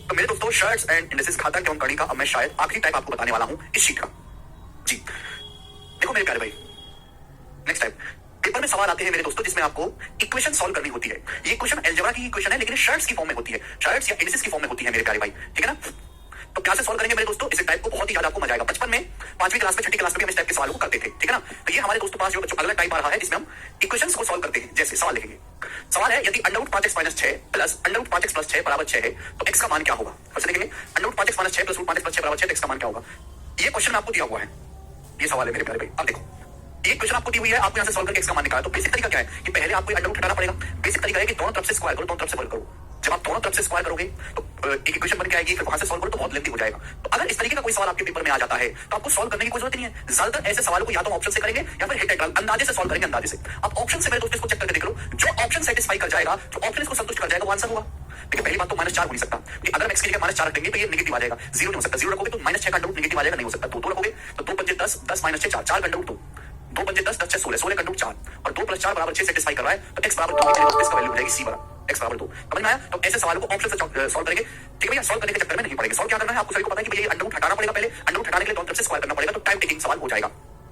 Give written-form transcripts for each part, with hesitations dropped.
तो मेरे दोस्तों शर्ट्स एंड इंडिसेस घातांक एवं कड़ी का अब मैं शायद आखिरी टाइप आपको बताने वाला हूं इस शीट का। जी देखो मेरे प्यारे भाई, नेक्स्ट टाइप पेपर में सवाल आते हैं मेरे दोस्तों जिसमें आपको इक्वेशन सॉल्व करनी होती है। ये इक्वेशन अलजेब्रा की इक्वेशन है लेकिन शर्ट्स की फॉर्म में होती है, शर्ट्स या इंडिसेस की फॉर्म में होती है मेरे प्यारे भाई, ठीक है ना। तो क्या से सॉल्व करेंगे मेरे दोस्तों, इस टाइप को बहुत ही ज्यादा आपको मजा आएगा। बचपन में 5वीं क्लास में 6ठी क्लास में हम इस टाइप के सवालों को करते थे, ठीक है ना। तो ये हमारे दोस्तों पास जो अगला टाइप आ रहा है जिसमें हम इक्वेशंस को सॉल्व करते हैं। जैसे सवाल लिखेंगे, सवाल है यदि under root 5x minus 6 plus under root 5x plus 6 बराबर 6 है तो x का मान क्या होगा। फिर से देखेंगे, under root 5x minus 6 plus root 5x plus 6 बराबर 6 तो x का मान क्या होगा। ये क्वेश्चन आपको दिया हुआ है, ये सवाल है मेरे प्यारे भाई। अब देखो एक क्वेश्चन आपको दी हुई है, आपको यहां से सॉल्व करके x का मान निकालना। तो बेसिक तरीका क्या है कि पहले आपको अंडर रूट हटाना पड़ेगा। बेसिक तरीका है कि दोनों तरफ से स्क्वायर करो, दोनों तरफ से वर्ग करो। जब आप दोनों तरफ से स्क्वायर करोगे तो एक इक्वेशन बन के आएगी, फिर वहां से सॉल्व करो तो बहुत लेंथी हो जाएगा। तो अगर इस तरीके का कोई सवाल आपके पेपर में आ जाता है तो आपको सॉल्व करने की कोई जरूरत नहीं है। ज्यादातर ऐसे सवालों को या तो ऑप्शन से करेंगे या फिर हिट एंड रन अंदाजे से सॉल्व करेंगे, अंदाजे से। आप ऑप्शन से मेरे दोस्तों इसको चेक करके देख लो, जो ऑप्शन सेटिस्फाई कर जाएगा, जो ऑप्शन इसको संतुष्ट कर जाएगा वो आंसर होगा। देखिए पहली बात तो -4 हो नहीं सकता, अगर हम x की जगह -4 रखेंगे तो ये नेगेटिव आ जाएगा, 0 नहीं हो सकता। 0 रखोगे तो -6 का अंडर रूट नेगेटिव आ जाएगा, नहीं हो सकता। 2 रखोगे तो 2 पंजे 10, 10 - 6 4, 4 का अंडर रूट 2, 2 पंजे 10, 10 6 16, 16 का अंडर रूट 4 और 2 + 4 बराबर 6 सेटिस्फाई कर रहा है तो x बराबर 2 इसका वैल्यू हो जाएगी c बराबर x बराबर 2। समझ में आया। तो ऐसे सवालों को ऑप्शन से सॉल्व करेंगे, ठीक है भैया। सॉल्व करने के चक्कर में नहीं पड़ेंगे। सॉल्व क्या करना है आपको सभी को पता है कि भैया अंडर रूट हटाना पड़ेगा, पहले अंडर रूट हटाने के लिए दोनों तरफ से स्क्वायर करना पड़ेगा, तो टाइम टेकिंग सवाल हो जाएगा।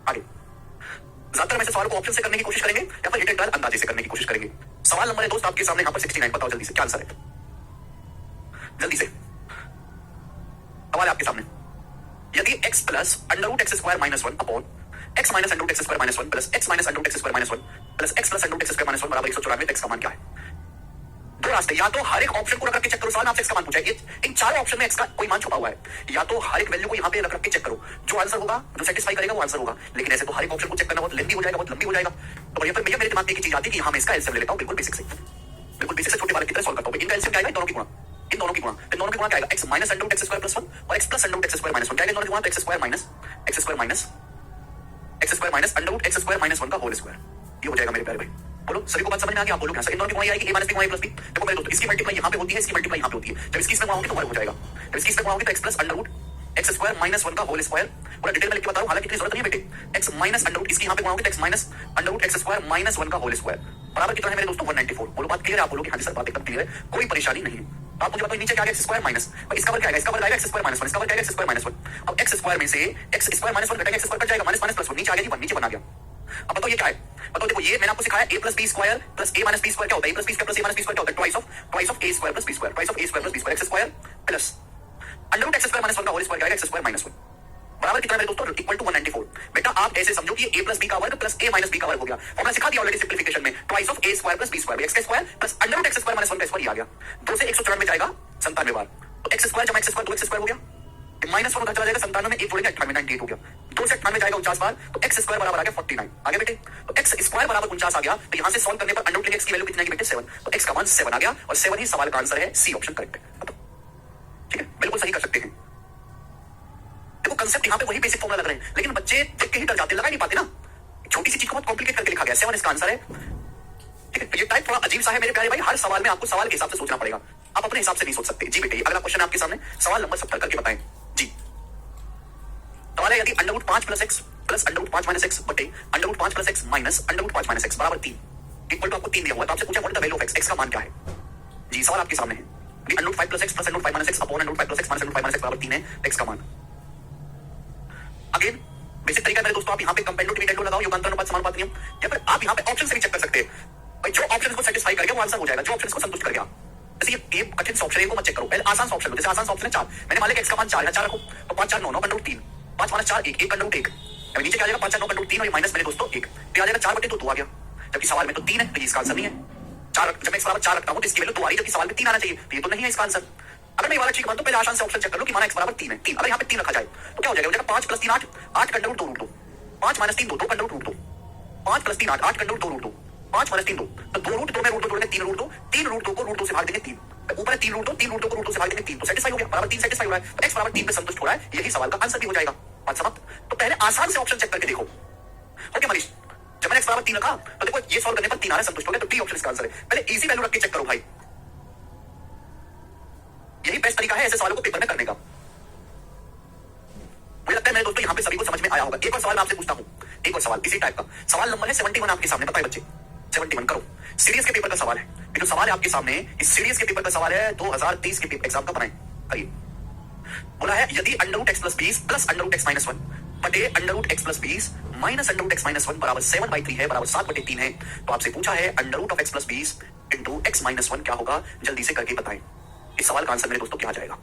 आगे ज्यादातर हम ऐसे सवाल को ऑप्शन से करने की कोशिश करेंगे या फिर हिट एंड रन अंदाजे से करने की कोशिश करेंगे। सवाल नंबर है दोस्त आपके सामने यहाँ पर 69, बताओ जल्दी से क्या आंसर है, जल्दी से। सवाल है आपके सामने, यदि x plus under root x square minus 1 upon x minus under root x square minus 1 plus x minus under root x square minus 1 plus x plus under root x square minus 1 बराबर 194, x का मान क्या है। दो रास्ते, या तो हर एक ऑप्शन को रख के चेक करो, सवाल आपसे x का मान पूछा है, इन चारों ऑप्शन में x का कोई मान छुपा हुआ है, या तो हर एक वैल्यू को यहाँ पे रख के चेक करो, जो आंसर होगा, जो सेटिस्फाई करेगा वो आंसर होगा। लेकिन ऐसे तो हर एक ऑप्शन को चेक करना बहुत लेंथी हो जाएगा, बहुत लंबी हो जाएगा। तो भैया फिर मेरे दिमाग में एक चीज आती है कि यहाँ मैं इसका एलसीएम ले लेता हूँ, बिल्कुल बेसिक से, बिल्कुल बेसिक से छोटे वाले की तरह सॉल्व करता हूँ। इनका एलसीएम क्या आएगा, इन दोनों की गुणा, इन दोनों की गुणा, इन दोनों की गुणा क्या आएगा, x minus under root x square plus 1 और x plus under root x square minus 1 क्या आएगा, इन दोनों की गुणा तो x square minus x square minus x square minus under root x square minus 1 का होल स्क्वायर, ये हो जाएगा मेरे प्यारे भाई। बोलो सभी को बात समझ में आ गई, आप बोलो यहाँ से इन दोनों की गुणा आएगी a minus b plus b। देखो मेरे दोस्तों इसकी मल्टीप्लाई यहाँ पे होती है, इसकी मल्टीप्लाई यहाँ पे होती है। जब इसकी इसमें गुणा होगी तो वर्ग हो जाएगा, जब इसकी इसमें गुणा होगी तो x plus under root x square minus 1 का होल स्क्वायर। पूरा डिटेल में लिख के बता रहा हूं, हालांकि इतनी जरूरत नहीं है बेटे। x माइनस अंडर रूट इसकी यहाँ पे गुणा होगी तो x minus under root x square minus 1 का होल स्क्वायर बराबर कितना है मेरे दोस्तों 194। बोलो बात क्लियर है, आप बोलो कि हाँ जी सर बात एकदम क्लियर है, कोई परेशानी नहीं है। आप मुझे बताओ नीचे क्या आएगा, x स्क्वायर माइनस इसका वर्ग क्या आएगा, इसका वर्ग आएगा x स्क्वायर माइनस 1, इसका वर्ग आएगा x स्क्वायर माइनस 1। अब x स्क्वायर में से x स्क्वायर माइनस 1 घटेगा, x स्क्वायर कट जाएगा, माइनस माइनस प्लस 1 नीचे आ गया जी, 1 नीचे बना गया। अब बताओ ये क्या है, बताओ देखो ये मैंने आपको सिखाया a plus b square plus a minus b square क्या होता है, a plus b square plus a minus b square क्या होता है, twice of a square plus b square, twice of a square plus b square, x square plus under root x square minus 1 का whole square क्या आएगा, x square minus 1 बराबर कितना मेरे दोस्तों इक्वल टू 194। बेटा आप ऐसे समझो कि a प्लस बी का वर्ग प्लस a माइनस बी का वर्ग हो गया। फॉर्मूला सिखा दिया ऑलरेडी सिंपलीफिकेशन में, twice of a square plus b square, x square plus under root x square minus 1 का स्क्वायर आ गया। 2 से 194 में जाएगा 97 बार, तो x स्क्वायर जमा x स्क्वायर 2x स्क्वायर हो गया, माइनस 1 उधर चला जाएगा 97 में, 1 जोड़ेंगे 98 98 हो गया। 2 से 98 में जाएगा 49 बार, तो x स्क्वायर बराबर आ गया 49 आ गया बेटे। तो x स्क्वायर बराबर 49 आ गया, तो यहां से सॉल्व करने पर अंडर रूट x की वैल्यू कितनी आएगी बेटे 7, तो x का मान 7 आ गया और 7 ही सवाल का आंसर है, सी ऑप्शन करेक्ट है। ठीक है बिल्कुल सही कर सकते हैं। देखो कांसेप्ट यहाँ पे वही बेसिक फॉर्मूला लग रहे हैं, लेकिन बच्चे देख के ही डर जाते, लगा नहीं पाते ना, छोटी सी चीज को बहुत कॉम्प्लिकेट करके लिखा गया, 7 इसका आंसर है। ठीक है, तो ये टाइप थोड़ा अजीब सा है मेरे प्यारे भाई, हर सवाल में आपको सवाल के हिसाब से सोचना पड़ेगा, आप अपने हिसाब से नहीं सोच सकते। जी बेटे अगला क्वेश्चन आपके सामने, सवाल नंबर 70 करके बताएं जी। सवाल है यदि under root 5 plus x plus under root 5 minus x बटे under root 5 plus x minus under root 5 minus x बराबर 3 इक्वल टू आपको 3 दिया हुआ है, तो आपसे पूछा what is the value of x, x का मान क्या है। जी सवाल आपके सामने है, under root 5 plus x plus under root 5 minus x upon under root 5 plus x minus under root 5 minus x बराबर 3 है, x का मान। अगेन बेसिक तरीका मेरे दोस्तों, आप यहाँ पे कंपेंडो डिविडेंडो लगाओ, योगांतर अनुपात समानुपात नियम, या फिर आप यहाँ पे ऑप्शन से भी चेक कर सकते हैं भाई, जो ऑप्शन को सेटिस्फाई करेगा वो आंसर हो जाएगा, जो ऑप्शन को संतुष्ट करेगा। जैसे ये कठिन ऑप्शन है को मत चेक करो, पहले आसान ऑप्शन लो। जैसे आसान ऑप्शन है 4, मैंने मान लिया x का मान 4 है, 4 रखो तो 5 4 9 9 under root 3, 5 minus 4 1 1 under root 1, अब नीचे क्या आ जाएगा 5 4 9 अंडर रूट 3 और ये माइनस मेरे दोस्तों 1, तो आ जाएगा 4 बटे 2 आ गया, जबकि सवाल में तो 3 है, तो ये इसका आंसर नहीं है। 4 जब मैं x बराबर 4 रखता हूं तो इसकी वैल्यू 2 आ रही है, जबकि सवाल में 3 आना चाहिए, तो ये तो नहीं है इसका आंसर। अगर मैं ये वाला ठीक मान तो पहले आसान से ऑप्शन चेक कर लो कि माना x बराबर 3 है, 3 अगर यहाँ पे 3 रखा जाए तो क्या हो जाएगा, 5 प्लस 3 8, 8 का अंडर रूट 2 रूट 2, 5 माइनस 3 2, 2 का अंडर रूट 2, 5 प्लस 3 8, 8 का अंडर रूट 2 रूट 2, 5 माइनस 3 2, तो 2 रूट 2 में रूट 2 जोड़ेंगे 3 रूट 2, 3 रूट 2 को रूट 2 से भाग देंगे 3, ऊपर है 3 रूट 2, 3 रूट 2 को रूट 2 से भाग देंगे 3, तो सेटिस्फाई हो गया, बराबर 3 सेटिस्फाई हो रहा है, तो x बराबर 3 पे संतुष्ट हो रहा है, यही सवाल का आंसर भी हो जाएगा। बात समाप्त। तो पहले आसान से ऑप्शन चेक करके देखो। ओके मनीष, जब मैंने x बराबर 3 रखा तो देखो ये सॉल्व करने पर 3 आ रहा है, संतुष्ट हो गया, तो डी ऑप्शन इसका आंसर है। पहले इजी वैल्यू रख के चेक करो भाई, यही बेस्ट तरीका है ऐसे सवालों को पेपर में करने का। मुझे लगता है मेरे दोस्तों यहाँ पे सभी को समझ में आया होगा। एक और सवाल मैं आपसे पूछता हूँ, एक और सवाल इसी टाइप का, सवाल नंबर है 71 आपके सामने, बताए बच्चे 71 करो, सीरीज के पेपर का सवाल है। ये जो सवाल है आपके सामने, इस सीरीज के पेपर का सवाल है, 2030 के पेपर एग्जाम का बनाए करिए। बोला है यदि under root x plus 20 plus under root x minus 1 बटे under root x plus 20 minus under root x minus 1 बराबर 7/3 है, बराबर 7/3 है, तो आपसे पूछा है under root of x plus 20 into x minus 1 क्या होगा, जल्दी से करके बताएं। इस सवाल का आंसर मेरे दोस्तों क्या आ जाएगा?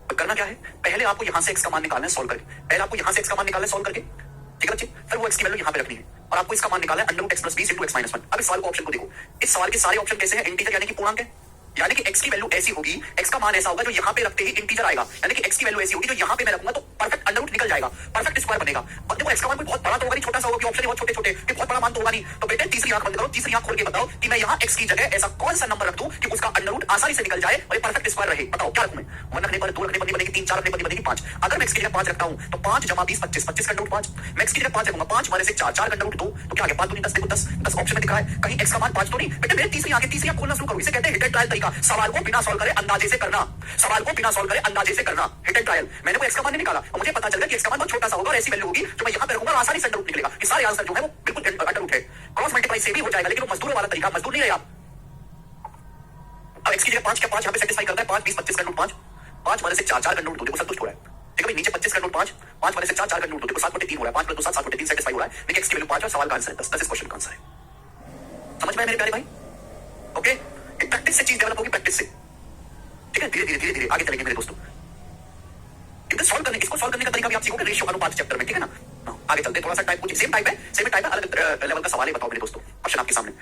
तो करना क्या है, पहले आपको यहां से एक्स का मान निकालना है सॉल्व करके, पहले आपको यहां से एक्स का मान निकालना है सॉल्व करके, ठीक है बच्चे, फिर वो एक्स की वैल्यू यहां पे रखनी है और आपको इसका मान निकालना है under root x plus 20 into x minus 1। अब इस सवाल को ऑप्शन को देखो, इस सवाल के सारे ऑप्शन कैसे हैं, इंटीजर यानी कि पूर्णांक है, यानी कि x की वैल्यू ऐसी होगी, x का मान ऐसा होगा जो यहां पे रखते ही इंटीजर आएगा, यानी कि x की वैल्यू ऐसी होगी जो यहां पे मैं रखूंगा तो परफेक्ट अंडर रूट निकल जाएगा, परफेक्ट स्क्वायर बनेगा। और देखो x का मान कोई बहुत बड़ा तो होगा नहीं, छोटा सा होगा, कि ऑप्शन बहुत छोटे छोटे, कि बहुत बड़ा मान तो होगा नहीं। तो बेटे तीसरी आंख बंद करो, तीसरी आंख खोल के बताओ कि मैं यहां x की जगह ऐसा कौन सा नंबर रख दूं कि उसका अंडर रूट आसानी से निकल जाए और ये परफेक्ट स्क्वायर रहे। बताओ क्या रखूं मैं? 1 रखने पर 2 रखने पर बनेगी 3, 4 रखने पर बनेगी 5। अगर मैं x की जगह 5 रखता हूं तो 5 जमा 20 25, 25 का अंडर रूट 5। मैं x की जगह 5 रखूंगा, 5 माने से 4, 4 का अंडर रूट 2, तो क्या आ गया 5 दूनी 10, देखो 10, 10 ऑप्शन में दिख रहा है, कहीं x का मान 5 तो नहीं। बेटे मेरे तीसरी आंख खोलना शुरू करो, इसे कहते हैं हिट एंड ट्रायल तरीका। सवाल को बिना सॉल्व करे अंदाजे से करना, सवाल को बिना सॉल्व करे अंदाजे से करना, हिट एंड ट्रायल। मैंने वो एक्स का मान नहीं निकाला और मुझे पता चल गया कि एक्स का मान बहुत छोटा सा होगा और ऐसी वैल्यू होगी जो मैं यहां पे रखूंगा और आसानी से अंडर रूट निकलेगा। ये सारे आंसर जो है वो बिल्कुल अंडर रूट है, क्रॉस मल्टीप्लाई से भी हो जाएगा, लेकिन वो मजदूरों वाला तरीका, मजदूर नहीं है आप। अब एक्स की जगह 5 क्या 5 यहां पे सेटिस्फाई करता है, 5 20 25 का रूट 5, 5 माने से 4, 4 का रूट 2, देखो संतुष्ट हो रहा है। ठीक है भाई, नीचे 25 का रूट 5, 5 माने से 4, 4 का रूट 2, देखो 7/3 हो रहा है, 5 + 2 7, 7/3 सेटिस्फाई हो रहा है। देखिए एक्स की वैल्यू 5 और सवाल का आंसर है 10, 10 इस क्वेश्चन का आंसर है। समझ में आया मेरे प्यारे भाई? ओके, ये प्रैक्टिस से चीज डेवलप होगी, प्रैक्टिस से, ठीक है, धीरे धीरे धीरे धीरे आगे चलेंगे मेरे दोस्तों। इसको सॉल्व करने का तरीका भी आप सीखोगे रेशियो अनुपात चैप्टर में, ठीक है ना। आगे चलते थोड़ा सा टाइप कुछ सेम टाइप है, अलग लेवल का सवाल है। बताओ मेरे दोस्तों, क्वेश्चन आपके सामने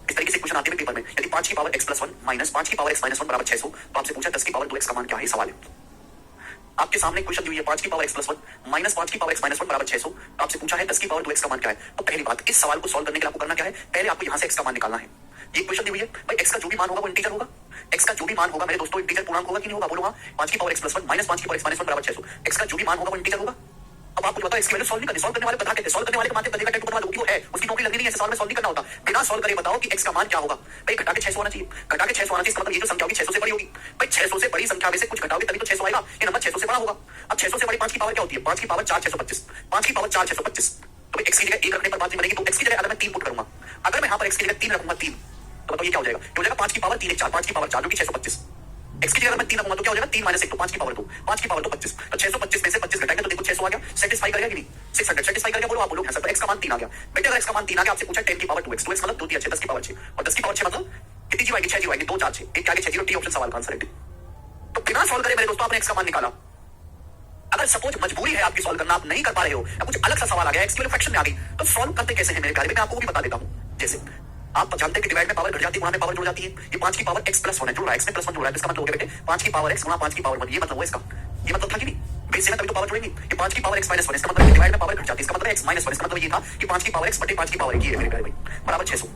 इस तरीके से क्वेश्चन आते हैं पेपर में, यदि 5 की पावर x + 1 माइनस 5 की पावर x - 1 बराबर 600, तो आपसे पूछा 10 की पावर 2x का मान क्या है, सवाल है। आपके सामने क्वेश्चन दी हुई है 5 की पावर x + 1 माइनस 5 की पावर x - 1 बराबर 600, तो आपसे पूछा है 10 की पावर 2x का मान क्या है। तो पहली बात, इस सवाल को सॉल्व करने के लिए आपको करना क्या है, पहले आपको यहां से x का मान निकालना है। ये क्वेश्चन दी हुई है भाई, x का जो भी मान होगा वो इंटीजर होगा, x का जो भी मान होगा मेरे दोस्तों इंटीजर पूर्णांक होगा कि नहीं होगा, बोलो हाँ। 5 की पावर x + 1 माइनस 5 की पावर x - 1 बराबर 600, x का जो भी मान होगा वो इंटीजर होगा। अब आपको बताओ इसकी वैल्यू सॉल्व नहीं करनी, सॉल्व करने वाले बता के सॉल्व करने वाले के मानते बनेगा 10 वाला वो है, उसकी नौकरी लगनी नहीं है, सवाल में सॉल्व नहीं करना होता। बिना सॉल्व करे बताओ कि x का मान क्या होगा। भाई घटा के 600 होना चाहिए, घटा के 600 होना चाहिए, इसका मतलब ये जो संख्या होगी 600 से बड़ी होगी। भाई 600 से बड़ी संख्या में से कुछ घटाओगे तभी तो 600 आएगा, ये नंबर 600 से बड़ा होगा। अब 600 से बड़ी 5 की पावर क्या होती है, 5 की पावर 4 625, 5 की पावर 4 625, तो x की जगह 1 रखने पर बात नहीं बनेगी। तो x की जगह अगर मैं 3 पुट करूंगा, अगर मैं यहां पर x की जगह 3 रखूंगा 3, तो बताओ ये क्या हो जाएगा, ये हो जाएगा 5 की पावर 3 1 4, 5 की पावर 4 जो कि 625। x की जगह मैं 3 रखूंगा तो क्या हो जाएगा 3 - 1 तो 5 की पावर 2, 5 की पावर 2 25, तो 625 में से 25 घटाएंगे तो देखो 600 आ गया। सेटिस्फाई करेगा कि नहीं, 600 सेटिस्फाई करेगा, बोलो आप बोलो। तो x का मान 3 आ गया। बेटे अगर x का मान 3 आ गया, आपसे पूछा 10 की पावर 2x, 2x मतलब 2 3 10 की पावर 6, और 10 की पावर 6 मतलब कितनी जीरो आएगी, 6 जीरो आएगी, 2 4 6, एक आगे 6 जीरो, टी ऑप्शन सवाल का आंसर है। तो बिना सॉल्व करे मेरे दोस्तों आपने x का मान निकाला। अगर सपोज मजबूरी है आपकी सॉल्व करना, आप नहीं कर पा रहे हो या कुछ अलग सा सवाल आ गया, x की वैल्यू फ्रैक्शन में आ गई, तो सॉल्व करते कैसे हैं मेरे कार्य में मैं आपको भी बता देता हूं। जैसे आप जानते हैं कि डिवाइड में पावर घट जाती है, गुणा में पावर जुड़ जाती है। ये 5 की पावर x + 1 है, जुड़ रहा है, x में +1 जुड़ रहा है, इसका मतलब हो गया बेटे 5 की पावर x गुणा 5 की पावर 1, ये मतलब हुआ इसका, ये मतलब था कि नहीं, बेस से तभी तो पावर जुड़ेंगी। ये 5 की पावर x - 1, इसका मतलब डिवाइड में पावर घट जाती है, इसका मतलब x - 1, इसका मतलब ये था कि 5 की पावर x बटे 5 की पावर 1 ये है मेरे प्यारे भाई, बराबर 600।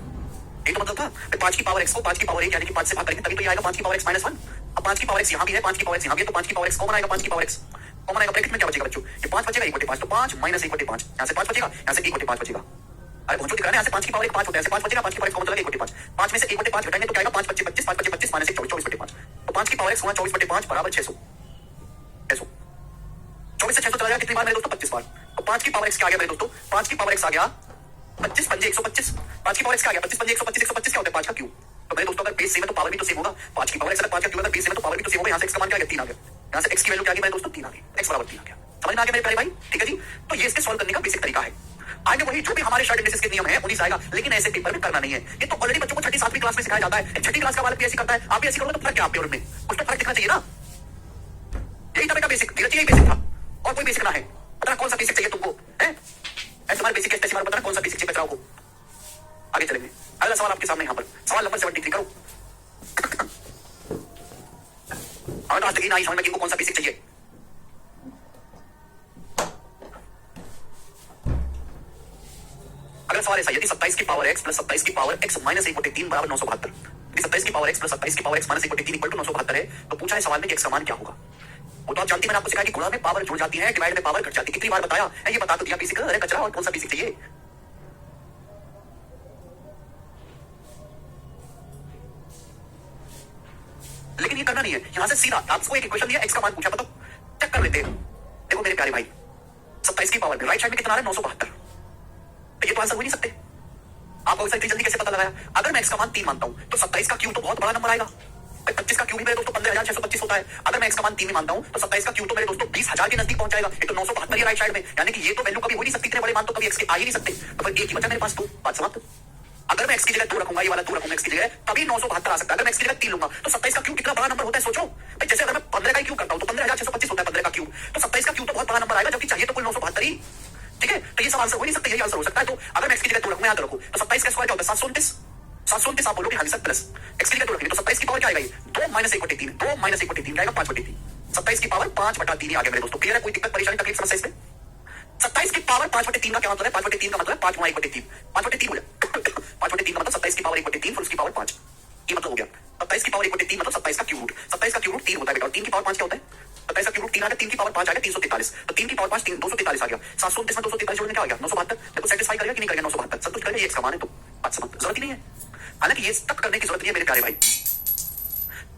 ये तो मतलब था 5 की पावर x को 5 की पावर 1 यानी कि 5 से भाग करेंगे तभी तो ये आएगा 5 की पावर x - 1। अब 5 की पावर x यहां भी है, 5 की पावर x यहां भी है, तो 5 की पावर x कॉमन आएगा, 5 की पावर x कॉमन आएगा, ब्रैकेट में क्या बचेगा बच्चों, ये 5 बचेगा 1/5, तो 5 - 1/5, यहां से 5 बचेगा, यहां से 1/5 बचेगा। अरे बहुत दिख रहा है, यहां से 5 की पावर 1 5 होता है, ऐसे 5 बचेगा, 5 की पावर x कॉमन चला 1/5, 5 में से 1/5 घटाएंगे तो क्या आएगा 5 25 25, 5 25 माइनस 1 24 24/5, तो 5 की पावर x गुणा 24/5 बराबर 600, 600 24 से 600 चला जाएगा कितनी बार मेरे दोस्तों, 25 बार। तो 5 की पावर x क्या आ गया मेरे दोस्तों, 5 की पावर x आ गया 25 पंजे 125, 5 की पावर x क्या आ गया 25 पंजे 125, 125 क्या होता है 5 का क्यूब। तो मेरे दोस्तों अगर बेस सेम है तो पावर भी तो सेम होगा, 5 की पावर x अगर 5 का क्यूब है, बेस सेम है तो पावर भी तो सेम होगा। यहां से x का मान क्या आ गया 3 आ गया, यहां से x की वैल्यू क्या आ गई मेरे दोस्तों 3 आ गई, x बराबर 3 आ गया। समझ में आ गया मेरे प्यारे भाई, ठीक है जी। तो ये इसके सॉल्व करने का बेसिक तरीका है। आगे वही जो भी हमारे शॉर्ट इंडेक्सेस के नियम है उन्हीं से आएगा, लेकिन ऐसे पेपर में करना नहीं है। ये तो ऑलरेडी बच्चों को 6ठी 7वीं क्लास में सिखाया जाता है, 6ठी क्लास का बालक भी ऐसे करता है, आप भी ऐसे करोगे तो फर्क क्या आपके और में, कुछ तो फर्क दिखना चाहिए ना। यही था बेटा बेसिक, धीरज यही बेसिक था, और कोई बेसिक ना है। पता कौन सा बेसिक चाहिए तुमको, है तुम्हारे बेसिक है, तुम्हारे पता कौन सा बेसिक चाहिए बच्चाओं को। आगे चलेंगे, अगला सवाल आपके सामने यहाँ पर सवाल नंबर 73 करो। आज तक ही ना समझ में किनको कौन सा बेसिक चाहिए। अगला सवाल ऐसा, यदि 27 की पावर x + 27 की पावर x - 1/3 बराबर 972, यदि 27 की पावर x + 27 की पावर x - 1/3 = 972 है, तो पूछा है सवाल में कि x का मान क्या होगा। वो तो आप जानती, मैंने आपको सिखाया कि गुणा में पावर जुड़ जाती है, डिवाइड में पावर घट जाती है, कितनी बार बताया है, ये बता तो दिया बेसिक। अरे कचरा, और कौन सा बेसिक चाहिए। लेकिन ये करना नहीं है, यहां से सीधा आपको एक इक्वेशन दिया, x का मान पूछा, बताओ चेक कर लेते हैं। देखो मेरे प्यारे भाई 27 की पावर में राइट साइड में कितना आ रहा है 972, तो ये तो आंसर हो नहीं सकते। आपको इतना जल्दी कैसे पता लगाया, अगर मैं x का मान 3 मानता हूं तो 27 का क्यूब तो बहुत बड़ा नंबर आएगा, 25 का क्यू भी मेरे दोस्तों 15,625 होता है। अगर मैं x का मान 3 में मानता हूं तो 27 का क्यू तो मेरे दोस्तों 20,000 के नजदीक पहुंच जाएगा। ये तो 972 है राइट साइड में, यानी कि ये तो वैल्यू कभी हो नहीं सकती, इतने बड़े मान तो कभी x के आ ही नहीं सकते। तो फिर एक ही बचा मेरे पास, 2, बात समाप्त। अगर मैं x की जगह 2 रखूंगा, ये वाला 2 रखूंगा x की जगह, तभी 972 आ सकता है। अगर मैं x की जगह 3 लूंगा तो 27 का क्यू कितना बड़ा नंबर होता है सोचो भाई। जैसे अगर मैं 15 का क्यू करता हूं तो 15,625 होता है 15 का क्यू, तो 27 का क्यू तो बहुत बड़ा नंबर आएगा, जबकि चाहिए तो कुल 972 ही। ठीक है, तो ये सब आंसर हो नहीं सकता, यही आंसर हो सकता है। तो अगर मैं x की जगह 2 रखूंगा, याद रखो, तो 27 का स्क्वायर क्या होता है 729। 729 आप बोलोगे हाँ सर, प्लस x की जगह 2 रखेंगे तो 27 की पावर क्या आएगा, 2 - 1/3, 2 - 1/3 आएगा 5/3। 27 की पावर 5/3 ही आ गया मेरे दोस्तों। क्लियर है, कोई दिक्कत परेशानी तकलीफ समस्या इसमें? 27 की पावर 5/3 का क्या मतलब है? 5/3 का मतलब 5 × 1/3, 5/3 हो जाए। 5/3 का मतलब 27 की पावर 1/3 फिर उसकी पावर 5, ये मतलब हो गया। 27 की पावर 1/3 मतलब 27 का क्यूब रूट। 27 का क्यूब रूट 3 होता है बेटा, और 3 की पावर 5 क्या होता है? 27 का क्यूब रूट 3 आ गया, 3 की पावर 5 आ गया 343, तो 3 की पावर 5 243 आ गया। 729 में 243 जोड़ने क्या आ गया 972। देखो सेटिस्फाई करेगा कि नहीं करेगा 972, संतुष्ट करेगा, ये x का मान है, तो बात समाप्त, जरूरत ही नहीं है। हालांकि ये तक करने की जरूरत नहीं है मेरे प्यारे भाई।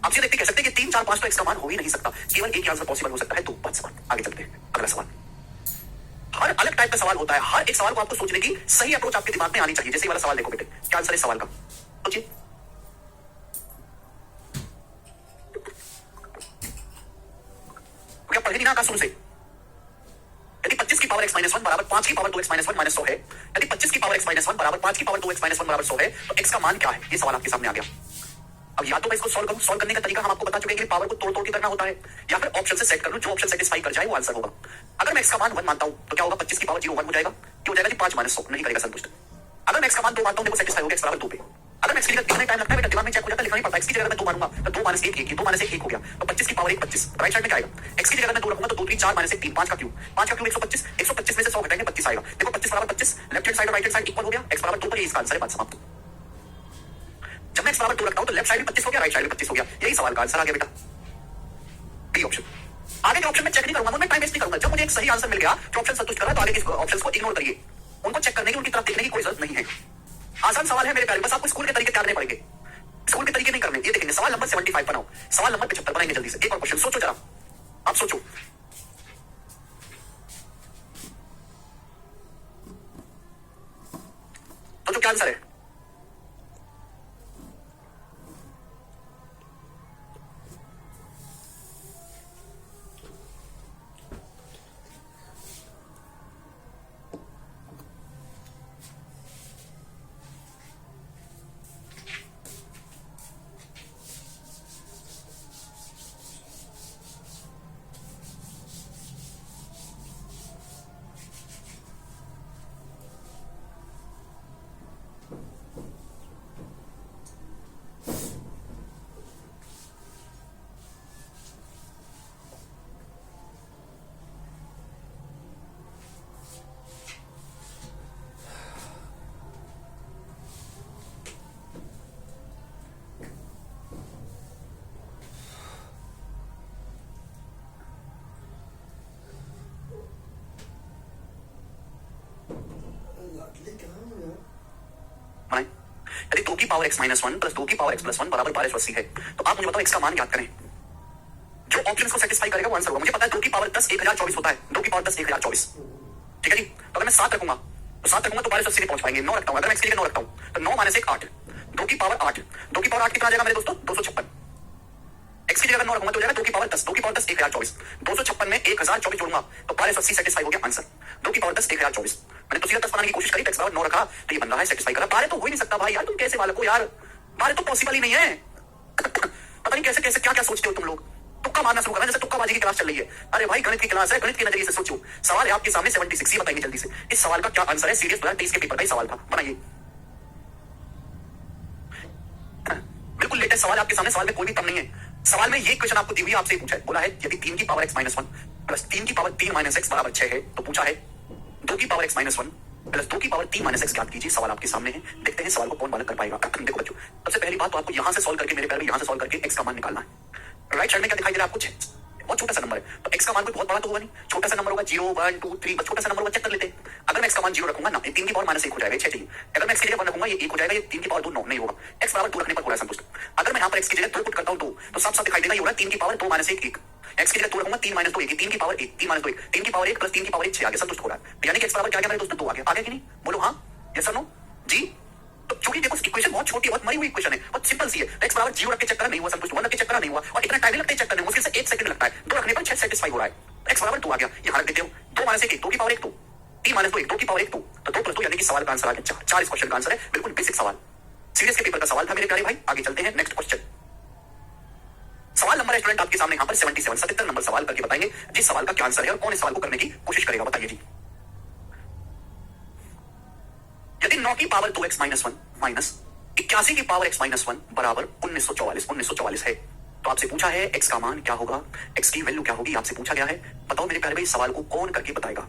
आप ये देखते कह सकते हैं कि 3, 4, 5 तो x का मान हो ही नहीं सकता, केवल एक ही आंसर पॉसिबल हो सकता है, तो बात समाप्त। आगे चलते हैं, अगला सवाल। हर अलग टाइप का सवाल होता है, हर एक सवाल को आपको सोचने की सही अप्रोच आपके दिमाग में आनी चाहिए। जैसे वाला सवाल देखो बेटे, क्या आंसर है सवाल का, सोचिए। क्या पढ़े नहीं ना आकाश शुरू से? यदि 25 की पावर x - 1 बराबर 5 की पावर 2x - 1 -100 है, यदि 25 की पावर x - 1 बराबर 5 की पावर 2x - 1 बराबर 100 है, तो x का मान क्या है? ये सवाल आपके सामने आ गया। अब या तो मैं इसको सॉल्व करूं, सॉल्व करने का तरीका हम आपको बता चुके हैं कि पावर को तोड़ तोड़ के करना होता है, या फिर ऑप्शन से सेट कर लूं, जो ऑप्शन सेटिस्फाई कर जाए वो आंसर होगा। अगर मैं x का मान 1 मानता हूं तो क्या होगा, 25 की पावर 0 1 हो जाएगा, क्या हो जाएगा जी 5 - 100 नहीं करेगा संतुष्ट। अगर मैं x का मान 2 मानता हूं, देखो सेटिस्फाई हो गया, x बराबर 2 पे। अगर मैं x की जगह कितना टाइम लगता है बेटा, दिमाग में चेक हो जाता है, लिखना नहीं पड़ता। x की जगह मैं 2 मानूंगा तो 2 - 1 1, 2 - 1 1 हो गया, तो 25 की पावर 1 25 राइट साइड में क्या आएगा। x की जगह मैं 2 रखूंगा तो 2 3 4 - 1 3, 5 का क्यूब 125, 125 में से 100 घटाएंगे 25 आएगा। देखो 25 बराबर 25, लेफ्ट हैंड साइड और राइट हैंड साइड इक्वल हो गया, x बराबर 2 पर, ये इसका आंसर है, बात समाप्त। जब मैं x बराबर 2 रखता हूं तो लेफ्ट साइड में 25 हो गया, राइट साइड में 25 हो गया, यही सवाल का आंसर आ गया बेटा, बी ऑप्शन। आगे के ऑप्शन में चेक नहीं करूंगा, मैं टाइम वेस्ट नहीं करूंगा। जब मुझे एक सही आंसर मिल गया जो ऑप्शन संतुष्ट कर रहा है, तो आगे के ऑप्शंस को इग्नोर करिए, उनको चेक करने की, उनकी तरफ देखने की कोई जरूरत नहीं है। आसान सवाल है मेरे प्यारे, बस आपको स्कूल के तरीके त्यागने पड़ेंगे, स्कूल के तरीके नहीं करने। ये देखेंगे सवाल नंबर 75 बनाओ, सवाल नंबर 75 बनाएंगे जल्दी से। एक और क्वेश्चन सोचो जरा, आप सोचो। तो क्या आंसर है? बनाएं। यदि 2 की पावर x - 1 प्लस 2 की पावर x + 1 बराबर 1280 है, तो आप मुझे बताओ x का मान याद करें। जो ऑप्शन को सेटिस्फाई करेगा वो आंसर होगा। मुझे पता है 2 की पावर 10 1024 होता है, 2 की पावर 10 1024, ठीक है जी। तो अगर मैं 7 रखूंगा तो 7 रखूंगा तो 1280 नहीं पहुंच पाएंगे। 9 रखता हूं, अगर मैं इसके लिए 9 रखता हूं तो 9 - 1 8, 2 की पावर 8, 2 की पावर 8 कितना आ जाएगा मेरे दोस्तों 256। x की जगह 9 रखूंगा तो हो जाएगा 2 की पावर 10, 2 की पावर 10 1024, 256 में 1024 जोड़ूंगा तो 1280 सेटिस्फाई हो गया आंसर। 2 की पावर 10 1024, मैंने तो सीधा 10 बनाने की कोशिश करी, x बराबर 9 रखा तो ये बन रहा है सेटिस्फाई करा। 12 तो हो ही नहीं सकता भाई, यार तुम कैसे बालक हो यार, 12 तो पॉसिबल ही नहीं है। पता नहीं कैसे कैसे क्या क्या सोचते हो तुम लोग, तुक्का मारना शुरू करना, जैसे तुक्काबाजी की क्लास चल रही है। अरे भाई गणित की क्लास है, गणित के नजरिए से सोचो। सवाल है आपके सामने 76, ये बताइए जल्दी से इस सवाल का क्या आंसर है। सीरियस 2023 के पेपर का ही सवाल था, बनाइए। बिल्कुल लेटेस्ट सवाल आपके सामने, सवाल में कोई भी कम नहीं है। सवाल में ये क्वेश्चन आपको दी हुई आपसे पूछा है, बोला है यदि 3 की पावर x - 1 प्लस 3 की पावर 3 - x बराबर 6 है, तो पूछा है 2 की पावर x - 1 प्लस 2 की पावर 3 - x ज्ञात कीजिए। सवाल आपके सामने है, देखते हैं सवाल को कौन बालक कर पाएगा। देखो बच्चों, सबसे पहली बात तो आपको यहां से सॉल्व करके, मेरे प्यारे यहां से सॉल्व करके x का मान निकालना है। राइट साइड में क्या दिखाई दे रहा है आपको, बहुत छोटा सा नंबर है, तो x का मान कोई बहुत बड़ा तो होगा नहीं, छोटा सा नंबर होगा 0 1 2 3, बस छोटा सा नंबर होगा, चेक कर लेते हैं। अगर मैं x का मान 0 रखूंगा ना, 3 की पावर -1 हो जाएगा, 6 चाहिए। अगर मैं x की जगह 1 रखूंगा, ये 1 हो जाएगा, ये 3 की पावर 2 9 नहीं होगा। x बराबर 2 रखने पर पूरा संतुष्ट। अगर मैं यहाँ पर x की जगह 2 पुट करता हूँ 2, तो साफ साफ दिखाई देगा ये हो रहा है 3 की पावर 2 - 1 1। x की जगह 2 रखूंगा, 3 - 2 1, 3 की पावर 1, 3 - 2 1, 3 की पावर 1 प्लस 3 की पावर 1 6 आ गया, संतुष्ट हो रहा है। यानी कि x बराबर क्या आ गया मेरे दोस्तों 2 आ गया। आ गया कि नहीं, बोलो हाँ, यस और नो, जी तो चूंकि देखो इक्वेशन बहुत छोटी है, बहुत मरी हुई इक्वेशन है, बहुत सिंपल सी है। x बराबर 0 रख के चेक करा नहीं हुआ, संतुष्ट 1 रख के चेक करा नहीं हुआ, और इतना टाइम नहीं लगता है चेक करने में, मुश्किल से 1 सेकंड लगता है। 2 रखने पर 6 सेटिस्फाई हो रहा है। x बराबर 2 आ गया, यहां रख देते हो। 2 माइनस 1 2 की पावर 1 2, 3 माइनस 2 1 2 की पावर 1 2, तो 2 + 2 यानी कि सवाल का आंसर आ गया 4। 4 इस क्वेश्चन का आंसर है, बिल्कुल बेसिक सवाल, सीरीज के पेपर का सवाल था मेरे प्यारे भाई। आगे चलते हैं नेक्स्ट क्वेश्चन। सवाल नंबर है स्टूडेंट आपके सामने यहां पर 77 77 नंबर सवाल करके बताएंगे जिस सवाल का क्या आंसर है और कौन इस सवाल को करने की कोशिश करेगा, बताइए जी। यदि 9 की पावर 2x माइनस 1 माइनस 81 की पावर x माइनस 1 बराबर 1944 है, तो आपसे पूछा है x का मान क्या होगा, x की वैल्यू क्या होगी, आपसे पूछा गया है। बताओ मेरे प्यारे भाई, सवाल को कौन करके बताएगा।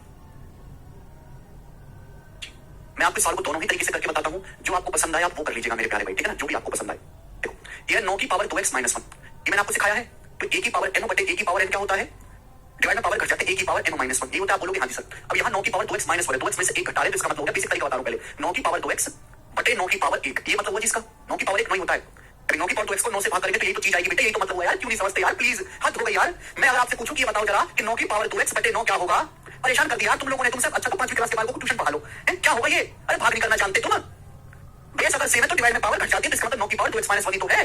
मैं आपके सवाल को दोनों ही तरीके से करके बताता हूं, जो आपको पसंद आए आप वो कर लीजिएगा मेरे प्यारे भाई, ठीक है ना, जो भी आपको पसंद आए। देखो ये 9 की पावर 2x माइनस 1 ये मैंने आपको सिखाया है, तो a की पावर m बटे a की पावर n क्या होता है, डिवाइड में पावर घट जाते हैं, a की पावर m माइनस 1 ये होता है। आप बोलोगे हाँ जी सर, अब यहाँ 9 की पावर 2x माइनस 1 है, 2x में से 1 घटा रहे, तो इसका मतलब हो गया, बेसिक तरीका बता रहा हूं पहले, 9 की पावर 2x बटे 9 की पावर 1, ये मतलब हुआ जिसका 9 की पावर 1 नहीं होता है। अभी 9 की पावर 2x को 9 से भाग करेंगे तो यही तो चीज आएगी बेटे, यही तो मतलब हुआ यार, क्यों नहीं समझते यार, प्लीज हद हो गई यार। मैं अगर आपसे पूछूं कि बताओ जरा कि 9 की पावर 2x बटे 9 क्या होगा, परेशान कर दिया यार तुम लोगों ने, तुमसे अच्छा तो 5वीं क्लास के बाद को ट्यूशन पढ़ा लो, क्या होगा ये, अरे भाग नहीं करना जानते तुम। बेस अगर सेम है तो डिवाइड में पावर घट जाती है, तो इसका मतलब 9 की पावर 2x माइनस 1 ही तो है।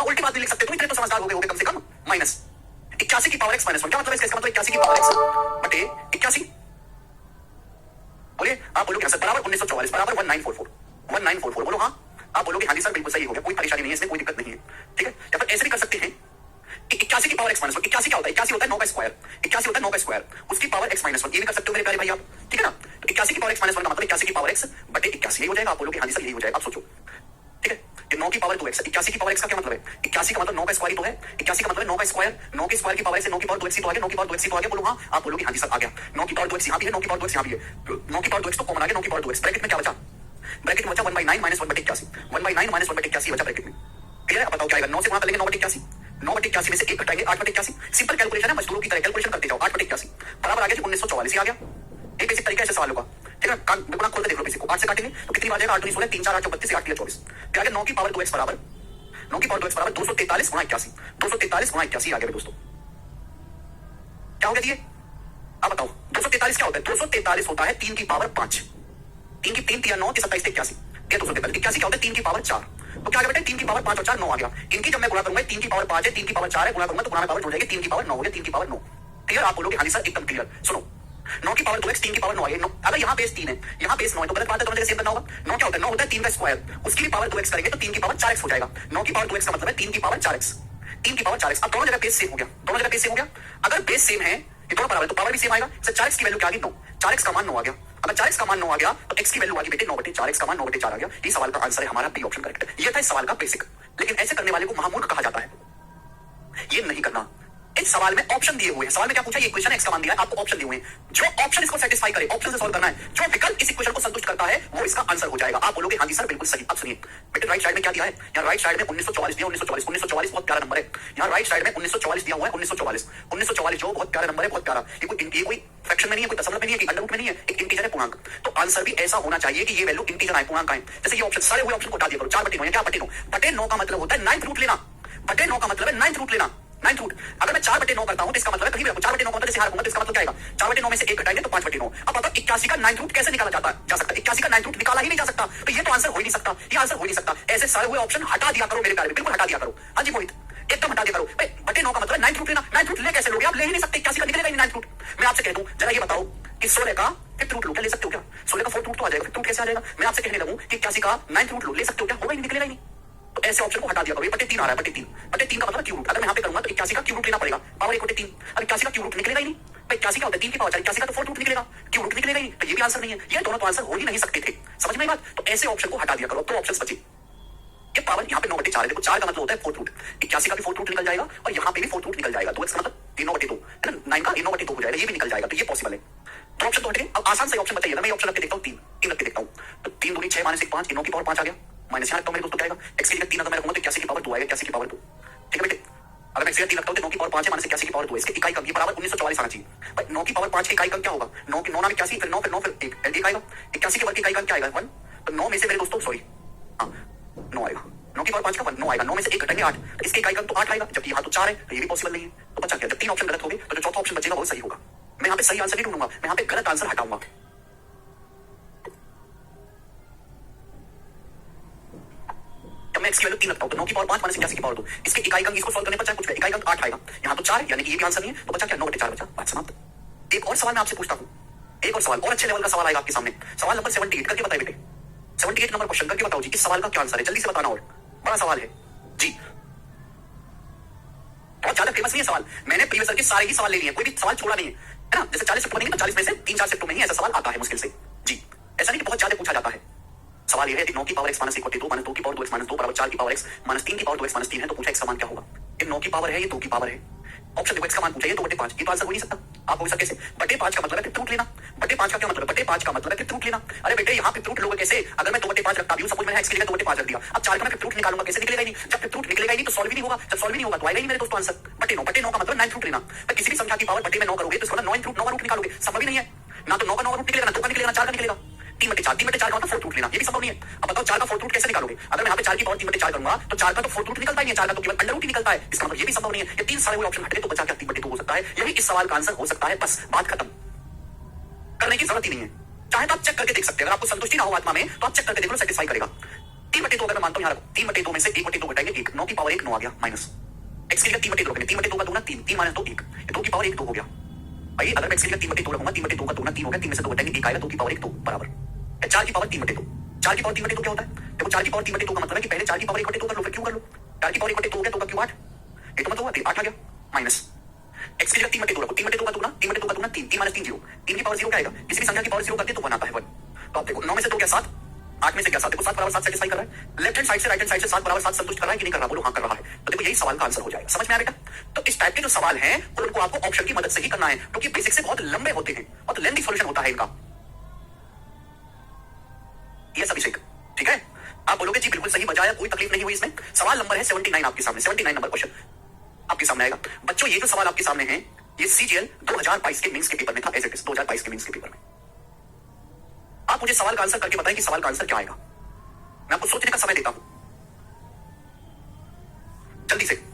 उल्टी बात भी लिख सकते तुम, इतने तो समझदार हो गए कम से कम। माइनस 81 की पावर x माइनस 1 क्या मतलब है इसका मतलब 81 की पावर x बटे 81, बोलिए आप बोलोगे हाँ सर, बराबर 1944 बराबर 1944 बोलो हाँ, आप बोलोगे हाँ जी सर बिल्कुल सही हो गया, कोई परेशानी नहीं है, इसमें कोई दिक्कत नहीं है, ठीक है। या फिर ऐसे भी कर सकते हैं कि 81 की पावर x माइनस 1, 81 क्या होता है, 81 होता है 9 का स्क्वायर, 81 होता है 9 का स्क्वायर, उसकी पावर x माइनस 1, ये भी कर सकते हो मेरे प्यारे भाई आप, ठीक है ना। तो 81 की पावर x माइनस 1 का मतलब 81 की पावर x बटे 81 यही हो जाएगा, आप बोलोगे हाँ जी सर यही हो जाएगा। आप सोचो, ठीक है, ये 9 की पावर 2x, 81 की पावर x का क्या मतलब है, 81 का मतलब 9 का स्क्वायर ही तो है, 81 का मतलब 9 का स्क्वायर, 9 के स्क्वायर की पावर से 9 की पावर 2x तो आ गया, 9 की पावर 2x तो आ गया, बोलो हाँ, आप बोलोगे हाँ जी सर आ गया। 9 की पावर 2x यहाँ भी है, 9 की पावर 2x यहाँ भी है, 9 की पावर 2x तो कॉमन आ गया, 9 की पावर 2x, ब्रैकेट में क्या बचा, ब्रैकेट में बचा 1/9 माइनस 1/81, 1/9 माइनस 1/81 बचा ब्रैकेट में, क्लियर है। बताओ क्या आएगा, 9 से गुणा करेंगे 9/81, 9/81 में से 1 घटाएंगे 8/81, सिंपल कैलकुलेशन है, मजदूरों की तरह कैलकुलेशन करते जाओ, 8/81 बराबर आ गया 1944 आ गया। एक बेसिक तरीका है सवालों का, ठीक है, बिल्कुल खोल के देख लो बेसिक को, 8 से काटेंगे तो कितनी बार जाएगा, 8 16 3 4 8 32 8 24, फिर आ गया 9 की पावर 2x बराबर 9 की पावर 2x बराबर 243 गुणा 81, 243 गुणा 81 आ गया दोस्तों, क्या हो गया ये, अब बताओ 243 क्या होता है, 243 होता है 3 की पावर 5, 3 की 3 3 9 27 81 ये 243, 81 क्या होता है 3 की पावर 4, तो क्या आ गया बेटा 3 की पावर 5 और 4 9 आ गया, इनकी जब मैं गुणा करूंगा 3 की पावर 5 है 3 की पावर 4 है, गुणा करूंगा तो गुणा में पावर जुड़ जाएगी, 3 की पावर 9 हो गया, 3 की पावर 9, क्लियर। आप बोलोगे हाँ जी सर एकदम क्लियर। सुनो 9 की पावर 2x 3 की पावर 9 है, अगर यहाँ बेस 3 है यहाँ बेस 9 है तो गलत बात है, दोनों जगह सेम करना होगा। 9 क्या होता है, 9 होता है 3 का स्क्वायर, उसकी भी पावर 2x करेंगे तो 3 की पावर 4x हो जाएगा, 9 की पावर 2x का मतलब है 3 की पावर 4x, 3 की पावर 4x। अब दोनों जगह बेस सेम हो गया, दोनों जगह बेस सेम हो गया, अगर बेस सेम है ये दोनों बराबर है तो पावर भी सेम आएगा। सर 4x की वैल्यू क्या आ गई 9, 4x का मान 9 आ गया, अगर 4x का मान 9 आ गया तो x की वैल्यू आ गई बेटे 9/4, का मान 9/4 आ गया। ये सवाल का आंसर है हमारा, बी ऑप्शन करेक्ट है। ये था इस सवाल का बेसिक, लेकिन ऐसे करने वाले को महामूर्ख कहा जाता है, ये नहीं करना। इस सवाल में ऑप्शन दिए हुए हैं, सवाल में क्या पूछा, ये इक्वेशन x का मान दिया है, आपको ऑप्शन दिए हुए हैं, जो ऑप्शन इसको सेटिस्फाई करे, ऑप्शन से सॉल्व करना है, जो विकल्प इस इक्वेशन को संतुष्ट करता है वो इसका आंसर हो जाएगा। आप बोलोगे हाँ जी सर बिल्कुल सही। अब सुनिए बेटे राइट साइड में क्या दिया है, यहाँ राइट साइड में 1944 दिया, 1944 बहुत प्यारा नंबर है, यहाँ राइट साइड में 1944 दिया हुआ है, 1944 जो बहुत प्यारा नंबर है, बहुत प्यारा, ये कोई फ्रैक्शन में नहीं है, कोई दशमलव में नहीं है, अंडर रूट में नहीं है, एक इंटीजर है पूर्णांक, तो आंसर भी ऐसा होना चाहिए कि ये वैल्यू इंटीजर आए, पूर्णांक आए। जैसे ये ऑप्शन सारे हुए ऑप्शन को हटा दिया करो, 4/9 क्या बटे 9, बटे 9 का मतलब होता है 9th रूट लेना, बटे 9 का मतलब है 9th रूट लेना, 9th रूट। अगर मैं 4/9 करता हूं तो इसका मतलब है कहीं भी 4/9 का जैसे रखूंगा तो इसका मतलब क्या आएगा, 4/9 में से 1 घटाएंगे तो 5/9। अब बताओ 81 का 9th रूट कैसे निकाला जा सकता है, 81 का 9th रूट निकाला ही नहीं जा सकता, तो ये तो आंसर हो ही नहीं सकता, ये आंसर हो ही नहीं सकता। ऐसे सारे हुए ऑप्शन हटा दिया करो मेरे प्यारे, बिल्कुल हटा दिया करो। हाँ जी मोहित एकदम हटा दिया करो, बटे 9 का मतलब 9th रूट लेना, 9th रूट ले कैसे लोगे आप, ले ही नहीं सकते, 81 का निकलेगा नहीं 9th रूट। मैं आपसे कह दूं जरा ये बताओ कि 16 का 5th रूट लो, क्या ले सकते हो क्या, 16 का 4th रूट तो आ जाएगा, 5th रूट कैसे आ जाएगा। मैं आपसे कहने लगूं कि 81 का 9th रूट लो, ले सकते हो क्या, होगा ही नहीं, निकलेगा ही नहीं, तो ऐसे ऑप्शन को हटा दिया करो। ये बटे 3 आ रहा है, बटे 3 का मतलब क्यूब रूट, अगर मैं यहाँ पे करूंगा तो 81 का क्यूब रूट लेना पड़ेगा, पावर 1/3, अब 81 का क्यूब रूट निकलेगा ही नहीं, 81 का होता है 3 की पावर 4, 81 का तो 4th रूट निकलेगा, क्यूब रूट निकलेगा ही नहीं, तो ये भी आंसर नहीं है, ये दोनों तो आंसर हो ही नहीं सकते थे, समझ में आई बात। तो ऐसे ऑप्शन को हटा दिया करो, तो ऑप्शन बचे, ये पावर यहाँ पे 9/4 है, देखो 4 का मतलब होता है 4th रूट, 81 का भी 4th रूट निकल जाएगा और यहाँ पे भी 4th रूट निकल जाएगा, 2x का मतलब 9/2 है ना, 9 का 9/2 हो जाएगा, ये भी निकल जाएगा, तो ये पॉसिबल है। तो ऑप्शन तो हट गए, अब आसान से ऑप्शन बताइए ना, मैं ऑप्शन रख के देखता हूँ 3 रख के देखता हूँ, तो 3 दूनी 6 माइनस 1 5, 9 की पावर 5 आ गया, माइनस यहाँ रखता हूँ मेरे दोस्तों क्या आएगा, x की जगह 3 अगर मैं रखूंगा तो 81 की पावर 2 आएगा, 81 की पावर 2, ठीक है बेटे। अगर मैं 3 रखता हूँ तो 9 की पावर 5 है, माइनस 81 की पावर 2, इसके इकाई कम, ये बराबर 1944 आना चाहिए भाई। 9 की पावर 5 की इकाई कम क्या होगा, 9 की 9 ना 81 फिर 9 फिर 9 फिर 1 आएगा, 81 के वर्ग की इकाई कम क्या आएगा 1, तो 9 में से मेरे दोस्तों सॉरी हाँ 9 आएगा, 9 की पावर 5 का 1 9 आएगा, 9 में से 1 घटाएंगे 8, तो इसकी इकाई कम तो 8 आएगा, जबकि यहाँ तो 4 है, तो ये भी पॉसिबल नहीं है, तो बचा क्या, जब 3 ऑप्शन गलत हो गए तो जो चौथा ऑप्शन बचेगा वो सही होगा। मैं यहाँ पे सही आंसर नहीं ढूंढूंगा, मैं यहाँ पे गलत आंसर हटाऊंगा। मैं x की वैल्यू 3 रखता हूं तो 9 की पावर 5 माइनस 81 की पावर 2, इसके इकाई अंक इसको सॉल्व करने पर चाहे कुछ इकाई अंक 8 आएगा, यहां तो 4 यानी कि ये भी आंसर नहीं है, तो बचा क्या 9/4 बचा, बात समाप्त। एक और सवाल मैं आपसे पूछता हूं, एक और सवाल और अच्छे लेवल का सवाल आएगा आपके सामने, सवाल नंबर 78 करके बताइए बेटे, 78 नंबर क्वेश्चन करके बताओ जी, इस सवाल का क्या आंसर है, जल्दी से बताना, और बड़ा सवाल है जी, बहुत ज्यादा फेमस नहीं है सवाल, मैंने प्रीवियस के सारे ही सवाल ले लिए, कोई भी सवाल छोड़ा नहीं है ना, जैसे 40 शिफ्ट बनेंगे तो 40 में से 3-4 शिफ्टों में ही ऐसा सवाल आता है मुश्किल से जी, ऐसा नहीं कि बहुत ज्यादा पूछा जाता है। सवाल यह है कि 9 की पावर x माइनस 1/2 माइनस 2 की पावर 2x माइनस 2 बराबर 4 की पावर x माइनस 3 की पावर 2x माइनस 3 है, तो पूछा x का मान क्या होगा, ये 9 की पावर है, ये 2 की पावर है, ऑप्शन देखो x का मान पूछा, ये 2/5, ये तो आंसर हो नहीं सकता, आप हो सकते कैसे, 2/5 का मतलब है फिफ्थ रूट लेना, 2/5 का क्या मतलब है, 2/5 का मतलब है फिफ्थ रूट लेना, अरे बेटे यहाँ फिफ्थ रूट लोगे कैसे, अगर मैं 2/5 रखता भी हूं, सपोज मैंने x की जगह 2/5 रख दिया, अब 4 का मैं फिफ्थ रूट निकालूंगा, कैसे निकलेगा ही नहीं, जब फिफ्थ रूट निकलेगा ही नहीं तो सॉल्व ही नहीं होगा, जब सॉल्व ही नहीं होगा तो आएगा ही नहीं मेरे दोस्तों आंसर, बटे 9 का मतलब 9th रूट लेना, तो किसी भी संख्या की पावर बटे में 9 करोगे तो इसका 9th रूट 9 रूट निकालोगे, संभव ही नहीं है, ना तो 9 का 9 रूट निकलेगा, ना 2 का निकलेगा, ना 4 का निकलेगा, 3/4 का मतलब फोर्थ रूट लेना, ये भी संभव नहीं है। अब बताओ 4 का फोर्थ रूट कैसे निकालोगे, अगर मैं यहाँ पे 4 की पावर 3/4 करूंगा तो 4 का तो फोर्थ रूट निकलता ही नहीं है, 4 का तो केवल अंडर रूट ही निकलता है, इसका मतलब ये भी संभव नहीं है, ये 3 सारे ऑप्शन हट गए तो बचा क्या 3/2 हो सकता है, यही इस सवाल का आंसर हो सकता है, बस बात खत्म, करने की जरूरत ही नहीं है, चाहे तो आप चेक करके देख सकते हैं, अगर आपको संतुष्टि ना हो आत्मा में तो आप चेक करके देख लो, सेटिस्फाई करेगा। 3/2 अगर मैं मानता हूं, यहाँ रखो 3/2 में से 1/2 घटाएंगे 1, 9 की पावर 1 9 आ गया माइनस x की जगह 3/2 रखेंगे, 3/2 का दूना 3, 3 माइनस 2 1, 2 की पावर 1 2 हो गया भाई, अगर मैं x की जगह 3/2 रखूंगा, 3/2 का दूना 3 हो गया, 3 में से 2 घटाएंगे 1 आएगा, 2 की पावर 1 2 बराबर 4 की पावर 3/2, 4 की पावर 3/2 क्या होता है, देखो 4 की पावर 3/2 का मतलब है कि पहले 4 की पावर 1/2 कर लो फिर क्यों कर लो, 4 की पावर 1/2 हो गया तो का क्यों 8, ये तो मतलब हुआ 8 आ गया माइनस x की जगह 3/2 रखो, 3/2 का दूना 3 3 माइनस 3 0, 3 की पावर 0 क्या आएगा, किसी भी संख्या की पावर 0 करते तो 1 आता है 1, तो आप देखो 9 में से 2 क्या 7, 8 में से क्या 7, देखो 7 बराबर 7 सेटिस्फाई कर रहा है, लेफ्ट हैंड साइड से राइट हैंड साइड से 7 बराबर 7 संतुष्ट कर रहा है कि नहीं कर रहा, बोलो हां कर रहा है, तो देखो यही सवाल का आंसर हो जाएगा, समझ में आया बेटा, तो इस टाइप के जो सवाल हैं उनको आपको ऑप्शन की मदद से ही करना है, क्योंकि बेसिक से बहुत लंबे होते हैं, बहुत लेंथी सॉल्यूशन होता है इनका, ये सब इसे ठीक है, आप बोलोगे जी बिल्कुल सही बजाया, कोई तकलीफ नहीं हुई इसमें, सवाल नंबर है 79 आपके सामने, 79 नंबर क्वेश्चन आपके सामने आएगा बच्चों, ये जो सवाल आपके सामने है ये सीजीएल 2022 के मेंस के पेपर में था, एज इट इज 2022 के मेंस के पेपर में, आप मुझे सवाल का आंसर करके बताएं कि सवाल का आंसर क्या आएगा, मैं आपको सोचने का समय देता हूं, जल्दी से।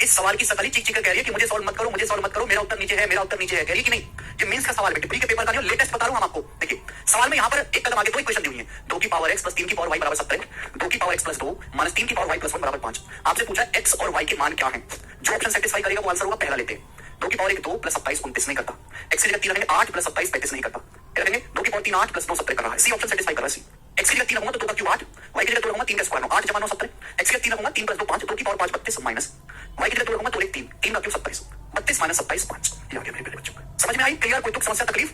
इस सवाल की सकली चीख कह रही है कि मुझे सॉल्व मत करो, मुझे सॉल्व मत करो, मेरा उत्तर नीचे है, मेरा उत्तर नीचे है, कह रही कि नहीं, ये मेंस का सवाल बेटे, प्री के पेपर का नहीं, लेटेस्ट बता रहा हूं हम आपको, देखिए सवाल में यहां पर एक कदम आगे दो इक्वेशन दी हुई है, 2 की पावर x प्लस 3 की पावर y बराबर 17, 2 की पावर x प्लस 2 माइनस 3 की पावर y प्लस 1 बराबर 5, आपसे पूछा x और y के मान क्या है, जो ऑप्शन सेटिस्फाई करेगा वो आंसर होगा, पहला लेते हैं, 2 की पावर 1 2 प्लस 27 29 नहीं करता, x की जगह 3 रखेंगे 8 प्लस 27 35 नहीं करता, रखेंगे 2 की पावर 3 8 प्लस 9 17 कर रहा है, सी ऑप्शन सेटिस्फाई कर रहा है, सी x की जगह 3 रखूंगा तो 2 का क्यूब 8, y की जगह 2 रखूंगा 3 का स्क्वायर 8 जमा 9 17, x की जगह 3 रखूंगा 3 प्लस 2 5, 2 की पावर 5 32 माइनस y की जगह 2 रखूंगा तो 1 3 3 का क्यूब 27 32 माइनस 27 5, ये आ गया मेरे बच्चों, समझ में आई, क्लियर, कोई दुख समस्या तकलीफ,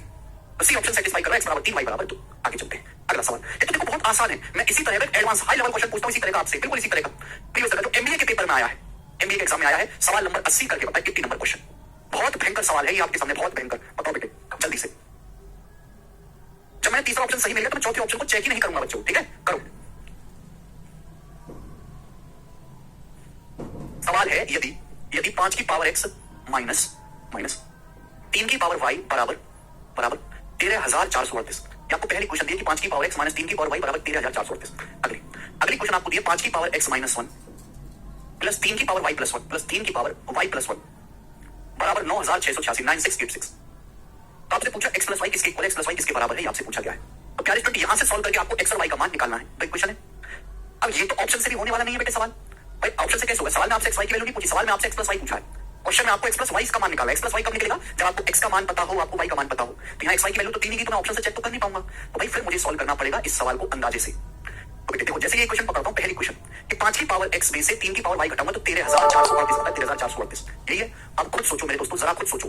सी ऑप्शन सेटिस्फाई कर रहा है, x बराबर 3 y बराबर 2, आगे चलते हैं अगला सवाल, ये तो देखो बहुत आसान है, मैं इसी तरह का एडवांस हाई लेवल क्वेश्चन पूछता हूं इसी तरह का आपसे, बिल्कुल इसी तरह का, प्रीवियस का जो एमबीए के पेपर में आया है, एमबीए के एग्जाम में आया है, सवाल नंबर 80 करके बताइए, 80 नंबर क्वेश्चन, बहुत भयंकर सवाल है ये आपके सामने, बहुत भयंकर, बताओ बेटे जल्दी से, जब मैंने तीसरा ऑप्शन सही मिलेगा तो मैं चौथे ऑप्शन को चेक ही नहीं करूंगा बच्चों, ठीक है, करो। सवाल है यदि यदि 5 की पावर x माइनस 3 की पावर y बराबर 13,438, आपको पहली क्वेश्चन दी कि 5 की पावर x माइनस 3 की पावर y बराबर 13,438, अगली क्वेश्चन आपको दी है 5 की पावर x माइनस 1 प्लस 3 की पावर y प्लस 1 प्लस 3 की पावर y प्लस 1 बराबर 9,686 9686, तो आपसे पूछा x प्लस y किसके इक्वल, x प्लस y किसके बराबर है, ये आपसे पूछा गया है, तो प्यारे स्टूडेंट यहां से सॉल्व करके आपको x और y का मान निकालना है, तो इक्वेशन है, अब ये तो ऑप्शन से भी होने वाला नहीं है बेटे सवाल, भाई ऑप्शन से कैसे होगा, सवाल में आपसे x y की वैल्यू नहीं पूछी, सवाल में आपसे x प्लस y पूछा है, क्वेश्चन में आपको x प्लस y का मान निकालना है, x प्लस y कब निकलेगा, जब आपको x का मान पता हो, आपको y का मान पता हो, तो यहाँ x y की वैल्यू तो 3 ही की, तो मैं ऑप्शन से चेक तो कर नहीं पाऊंगा, तो भाई फिर मुझे सॉल्व करना पड़ेगा इस सवाल को अंदाजे से, तो बेटे देखो, जैसे ये क्वेश्चन पकड़ता हूं, पहली क्वेश्चन कि 5 की पावर x में से 3 की पावर y घटाऊंगा तो 13,438 आता है, 13,438। यही है। अब खुद सोचो मेरे दोस्तों, जरा खुद सोचो,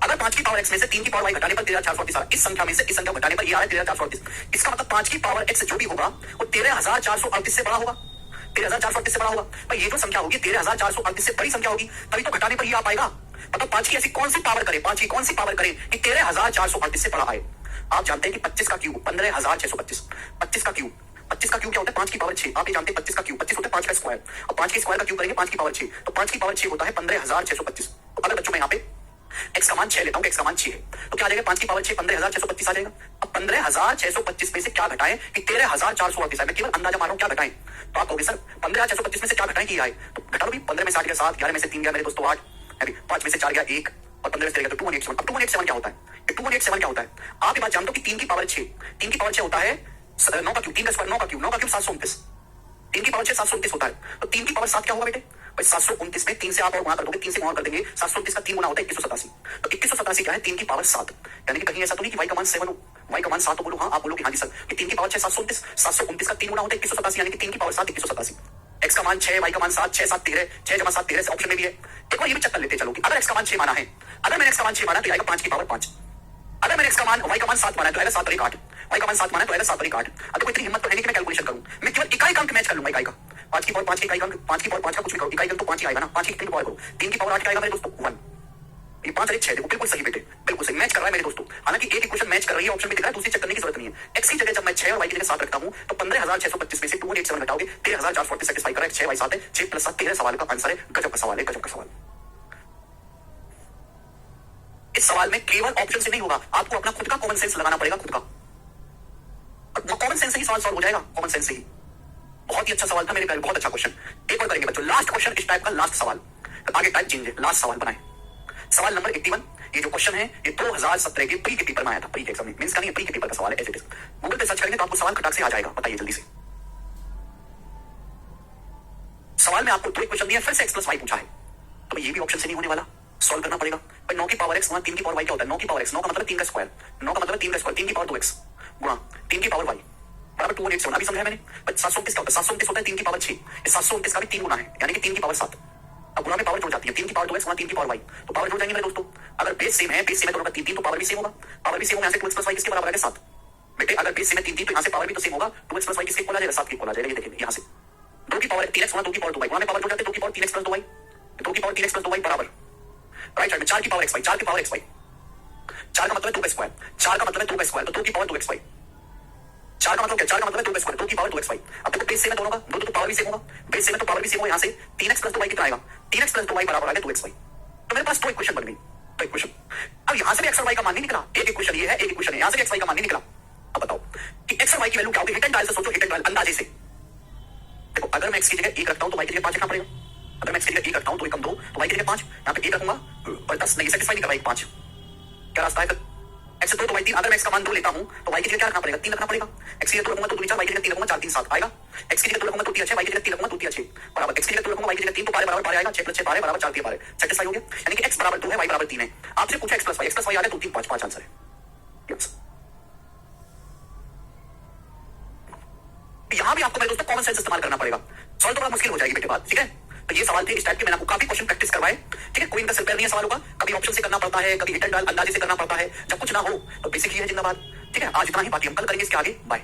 अगर 5 की पावर x में से 3 की पावर y घटाने पर 13,438 आ रहा है, इस संख्या में से इस संख्या घटाने पर ये आ रहा है 13,438, इसका मतलब 5 की पावर x जो भी होगा वो 13,438 से बड़ा होगा, 13,438 से बड़ा होगा। भाई ये जो संख्या होगी 13,438 से बड़ी संख्या होगी, तभी तो घटाने पर ये आ पाएगा। मतलब 5 की ऐसी कौन सी पावर करे, 5 की कौन सी पावर करे कि 13,438 से बड़ा आए। आप जानते हैं कि 25 का क्यूब 15,625, 25 का क्यूब, 25 का क्यूब क्या होता है 5 की पावर 6। आप ये जानते हैं 25 का क्यूब 25 होता है 5 का स्क्वायर, और 5 के स्क्वायर का क्यूब करेंगे 5 की पावर 6, तो 5 की पावर 6 होता है 15,625। तो अगर बच्चों मैं यहाँ पे x का मान 6 लेता हूँ, x का मान 6 है, तो क्या आ जाएगा 5 की पावर 6 15,625 आ जाएगा। अब 15,625 में से क्या घटाएं कि 13,438 है, मैं केवल अंदाजा मार रहा हूँ क्या घटाएं। तो आप कहोगे सर 15,625 में से क्या घटाएं कि आए, तो घटा लो भी, 15 में 7 गया 7, 11 में से 3 गया मेरे दोस्तों 8, 5 में से 4 गया 1, और 15 में से गया तो 2187। अब 2187 क्या होता है, 2187 क्या होता है, आप ये बात जानते हो कि 3 की पावर 6, 3 की पावर 6 होता है 9 का क्यूब, 3 का स्क्वायर 9 का क्यूब, 9 का क्यूब 729, 3 की पावर 6 729 होता है। तो 3 की पावर 7 क्या होगा बेटे, भाई 729 में 3 से आप और गुणा कर दोगे, 3 से गुणा कर देंगे, 729 का 3 गुना होता है 2187। तो 2187 क्या है 3 की पावर 7, यानी कि कहीं ऐसा तो नहीं कि y का मान 7 हो, y का मान 7 हो, बोलो हाँ, आप बोलो कि हाँ जी सर, कि 3 की पावर 6 729, 729 का 3 गुना होता है 2187, यानी कि 3 की पावर 7 2187। x का मान 6, y का मान 7, 6 7 13, 6 जमा 7 13 से ऑप्शन में भी है। एक बार ये भी चेक कर लेते चलो कि अगर x का मान 6 माना है, अगर मैंने x का मान 6 माना तो आएगा 5 की पावर 5, अगर मैंने x का मान y का मान 7 माना तो आएगा 7 और 1 8, y का मान 7 माना तो आएगा 7 और 1 8। अब तो इतनी हिम्मत तो है नहीं कि मैं कैलकुलेशन करूं, मैं केवल इकाई अंक मैच कर लूंगा, इकाई का 5 की पावर 5 के इकाई अंक, 5 की पावर 5 का कुछ भी करो, इकाई अंक तो 5 ही आएगा ना, 5 की कितनी पावर करो, 3 की पावर 8 का आएगा मेरे दोस्तों 1, ये 5 और 1 6, देखो बिल्कुल सही बेटे, बिल्कुल सही मैच कर रहा है मेरे दोस्तों। हालांकि एक इक्वेशन मैच कर रही है, ऑप्शन में दिख रहा है, दूसरी चेक करने की जरूरत नहीं है। x की जगह जब मैं 6 और y की जगह 7 रखता हूं तो 15,625 में से 2187 घटाओगे 13,440 सेटिस्फाई कर रहा है, 6 y 7 है, 6 + 7 13 सवाल का आंसर है। गजब का सवाल है, गजब का सवाल। इस सवाल में केवल ऑप्शन से नहीं होगा, आपको अपना खुद का कॉमन सेंस लगाना पड़ेगा, खुद का, और कॉमन सेंस से ही सवाल सॉल्व हो जाएगा, कॉमन सेंस से ही। बहुत ही अच्छा सवाल था मेरे प्यारे, बहुत अच्छा क्वेश्चन। एक और करेंगे बच्चों, लास्ट क्वेश्चन इस टाइप का, लास्ट सवाल, आगे टाइप चेंज है, लास्ट सवाल बनाए। सवाल नंबर 81, ये जो क्वेश्चन है ये 2017 के प्री के पेपर में आया था, प्री के एग्जाम में, मींस का नहीं, प्री के पेपर का सवाल है, एज इट इज। गूगल पे सर्च करेंगे तो आपको सवाल खटाक से आ जाएगा, बताइए जल्दी से। सवाल में आपको 2 क्वेश्चन दिए, फिर से x + y पूछा है, तो ये भी ऑप्शन से नहीं होने वाला, सॉल्व करना पड़ेगा। भाई 9 की पावर x गुणा 3 की पावर y क्या होता है, 9 की पावर x, 9 का मतलब 3 का स्क्वायर, 9 का मतलब 3 का स्क्वायर, 3 की पावर 2x गुणा 3 की पावर y बराबर 2187। अभी समझाया मैंने। 729 क्या होता है, 729 होता है 3 की पावर 6, ये 729 का भी 3 गुना है, यानी कि 3 की पावर 7। अब गुणा में पावर जुड़ जाती है, 3 की पावर 2x गुणा 3 की पावर y, तो पावर जुड़ जाएंगे मेरे दोस्तों। अगर बेस सेम है, बेस सेम है दोनों का 3 3, तो पावर भी सेम होगा, पावर भी सेम होगा, यहाँ से 2x + y किसके बराबर आएगा 7। बेटे अगर बेस सेम है 3 3, तो यहाँ से पावर भी तो सेम होगा, 2x + y किसके इक्वल आ जाएगा, 7 के इक्वल आ जाएगा। ये देखिए यहाँ से 2 की पावर 3x गुणा 2 की पावर 2y, गुणा में पावर जुड़ जाते हैं, 2 की पावर 3x + 2y, 2 की पावर 3x + 2y बराबर राइट साइड में 4 की पावर xy, 4 की पावर xy, 4 का मतलब है 2 का स्क्वायर, 4 का मतलब है 2 का स्क्वायर, तो 2 की पावर 2xy, 4 का मतलब क्या, 4 का मतलब है 2 का स्क्वायर, 2 की पावर 2xy। अब देखो बेस सेम है दोनों का, दो तो पावर भी सेम होगा, बेस सेम है तो पावर भी सेम होगा, यहाँ से 3x + 2y कितना आएगा, 3x + 2y बराबर आ गया 2xy। तो मेरे पास 2 इक्वेशन बन गई, 2 इक्वेशन। अब यहाँ से भी x और y का मान नहीं निकला, एक इक्वेशन ये है, एक इक्वेशन है, यहाँ से भी x y का मान नहीं निकला। अब बताओ कि x और y की वैल्यू क्या होगी, हिट एंड डायल से सोचो, हिट एंड डायल अंदाजे से। देखो अगर मैं x की जगह 1 रखता हूं तो y की जगह 5 रखना पड़ेगा, अगर मैं x की जगह 1 रखता हूं तो 1 कम 2, तो y की जगह 5, यहाँ पे 1 रखूंगा और 10 नहीं सेटिस्फाई नहीं कर रहा है 5, क्या रास्ता है फिर, x से 2 तो y 3, अगर मैं x का मान 2 लेता हूं तो y की जगह क्या रखना पड़ेगा, 3 रखना पड़ेगा। x की जगह 2 रखूंगा तो 2 4, y की जगह 3 रखूंगा 4 3 7 आएगा, x की जगह 2 रखूंगा तो 3 6, y की जगह 3 रखूंगा तो 3 6 बराबर, x की जगह 2 रखूंगा y की जगह 3, तो पारे बराबर पारे आएगा, 6 + 6 पारे बराबर 4 3 पारे, सेटिस्फाई हो गया। यानी कि x बराबर 2 है, y बराबर 3 है। आपसे पूछा x + y आ गया 2 3 5, 5 आंसर है। यहां भी आपको मेरे दोस्तों कॉमन सेंस इस्तेमाल करना पड़ेगा, सॉल्व तो बड़ा मुश्किल हो जाएगी बेटे बात, ठीक है। तो ये सवाल थे इस टाइप के, मैंने आपको काफी क्वेश्चन प्रैक्टिस करवाए, ठीक है। कोई इनका सिर पैर नहीं है सवालों का, कभी ऑप्शन से करना पड़ता है, कभी हिट एंड डाल अंदाजे से करना पड़ता है, जब कुछ ना हो तो बेसिक ही है जिंदाबाद, ठीक है। आज इतना ही, बाकी हम कल करेंगे इसके आगे, बाय।